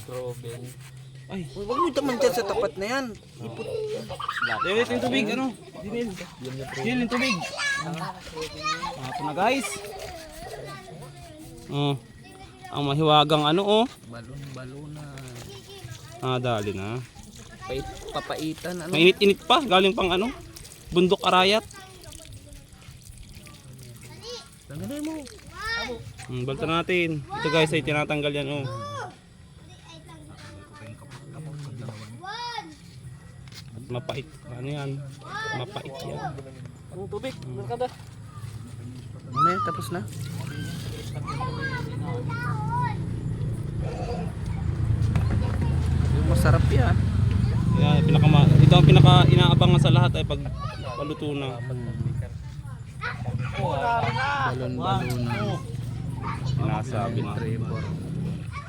Proven. Ay, Huwag mo naman dyan sa tapat na yan. Ipot. dito yung tubig, ano? Dinil. Dinil yung tubig. Ito na guys. Oh. Ang mahiwagang ano oh. Balon na. Dali na. Papaitan ano. Mainit-init pa, galing pang ano? Bundok Arayat. Tanggalin mo. Balta natin. Ito guys ay tinatanggal yan oh. At mapait. Ano yan? Mapait yan. Ang tubig, barkada. Mamaya tapos na. Yung masarap yan. Yan, ito ang pinaka inaabangan sa lahat ay pag paluto na. Balon na. Sinasabi na. Trevor.